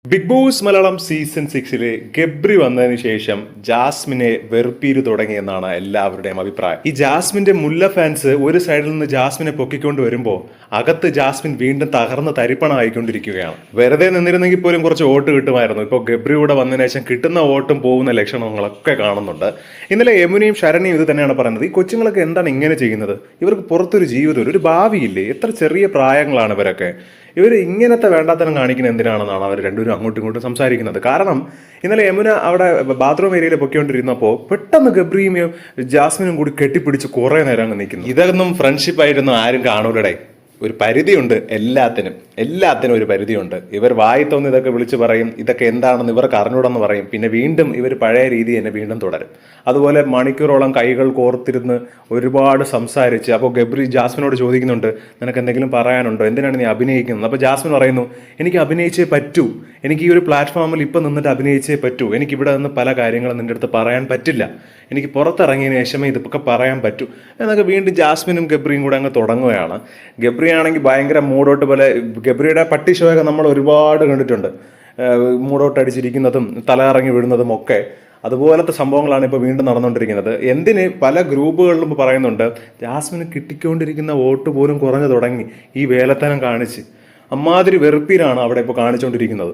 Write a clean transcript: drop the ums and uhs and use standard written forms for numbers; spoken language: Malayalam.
Big Boss Malayalam season 6 Gabri വന്നതിന് ശേഷം ജാസ്മിനെ വെറുപ്പീര് തുടങ്ങിയെന്നാണ് എല്ലാവരുടെയും അഭിപ്രായം. ഈ ജാസ്മിന്റെ മുല്ല ഫാൻസ് ഒരു സൈഡിൽ നിന്ന് ജാസ്മിനെ പൊക്കിക്കൊണ്ട് വരുമ്പോൾ അകത്ത് ജാസ്മിൻ വീണ്ടും തകർന്ന് തരിപ്പണമായിക്കൊണ്ടിരിക്കുകയാണ്. വെറുതെ നിന്നിരുന്നെങ്കിൽ പോലും കുറച്ച് വോട്ട് കിട്ടുമായിരുന്നു. ഇപ്പോൾ ഗബ്രി കൂടെ വന്നതിന് ശേഷം കിട്ടുന്ന വോട്ടും പോകുന്ന ലക്ഷണങ്ങളൊക്കെ കാണുന്നുണ്ട്. ഇന്നലെ യമുനയും ശരണ്യയും ഇത് തന്നെയാണ് പറയുന്നത്. ഈ കൊച്ചുങ്ങളൊക്കെ എന്താണ് ഇങ്ങനെ ചെയ്യുന്നത്? ഇവർക്ക് പുറത്തൊരു ജീവിതം, ഒരു ഭാവിയില്ലേ? എത്ര ചെറിയ പ്രായങ്ങളാണ് ഇവരൊക്കെ. ഇവർ ഇങ്ങനത്തെ വേണ്ടാത്തനം കാണിക്കുന്നത് എന്തിനാണെന്നാണ് അവർ രണ്ടുപേരും അങ്ങോട്ടും ഇങ്ങോട്ടും സംസാരിക്കുന്നത്. കാരണം ഇന്നലെ യമുന അവിടെ ബാത്റൂം ഏരിയയിൽ പൊക്കിക്കൊണ്ടിരുന്നപ്പോൾ പെട്ടെന്ന് ഗബ്രിയും ജാസ്മിനും കൂടി കെട്ടിപ്പിടിച്ച് കുറേ നേരം അങ്ങ് നിൽക്കുന്നു. ഇതൊന്നും ഫ്രണ്ട്ഷിപ്പ് ആയിരുന്നു ആരും കാണൂലടെ. ഒരു പരിധിയുണ്ട് എല്ലാത്തിനും ഒരു പരിധിയുണ്ട്. ഇവർ വായിത്തൊന്ന് ഇതൊക്കെ വിളിച്ച് പറയും, ഇതൊക്കെ എന്താണെന്ന് ഇവർക്ക് അറിഞ്ഞൂടെന്ന് പറയും. പിന്നെ വീണ്ടും ഇവർ പഴയ രീതി തന്നെ വീണ്ടും തുടരും. അതുപോലെ മണിക്കൂറോളം കൈകൾ കോർത്തിരുന്ന് ഒരുപാട് സംസാരിച്ച് അപ്പോൾ ഗബ്രി ജാസ്മിനോട് ചോദിക്കുന്നുണ്ട്, നിനക്ക് എന്തെങ്കിലും പറയാനുണ്ടോ, എന്തിനാണ് നീ അഭിനയിക്കുന്നത്? അപ്പോൾ ജാസ്മിൻ പറയുന്നു, എനിക്ക് അഭിനയിച്ചേ പറ്റൂ, എനിക്ക് ഈ ഒരു പ്ലാറ്റ്ഫോമിൽ ഇപ്പം നിന്നിട്ട് അഭിനയിച്ചേ പറ്റൂ, എനിക്ക് ഇവിടെ നിന്ന് പല കാര്യങ്ങളും നിൻ്റെ അടുത്ത് പറയാൻ പറ്റില്ല, എനിക്ക് പുറത്തിറങ്ങിയതിന് ശേഷമേ ഇതൊക്കെ പറയാൻ പറ്റൂ എന്നൊക്കെ വീണ്ടും ജാസ്മിനും ഗബ്രിയും കൂടെ അങ്ങ് തുടങ്ങുകയാണ്. ഗബ്രി ആണെങ്കിൽ ഭയങ്കര മൂഡോട്ട് പോലെ. ഗബ്രിയുടെ പട്ടി ഷോയൊക്കെ നമ്മൾ ഒരുപാട് കണ്ടിട്ടുണ്ട്. മൂഡോട്ട് അടിച്ചിരിക്കുന്നതും തലകറങ്ങി വീഴുന്നതും ഒക്കെ അതുപോലത്തെ സംഭവങ്ങളാണ് ഇപ്പോൾ വീണ്ടും നടന്നുകൊണ്ടിരിക്കുന്നത്. എന്തിന് പല ഗ്രൂപ്പുകളിലും പറയുന്നുണ്ട്, ജാസ്മിന് കിട്ടിക്കൊണ്ടിരിക്കുന്ന വോട്ട് പോലും കുറഞ്ഞു തുടങ്ങി ഈ വേലത്തനം കാണിച്ച്. അമ്മാതിരി വെറുപ്പീരാണ് അവിടെ ഇപ്പോൾ കാണിച്ചുകൊണ്ടിരിക്കുന്നത്.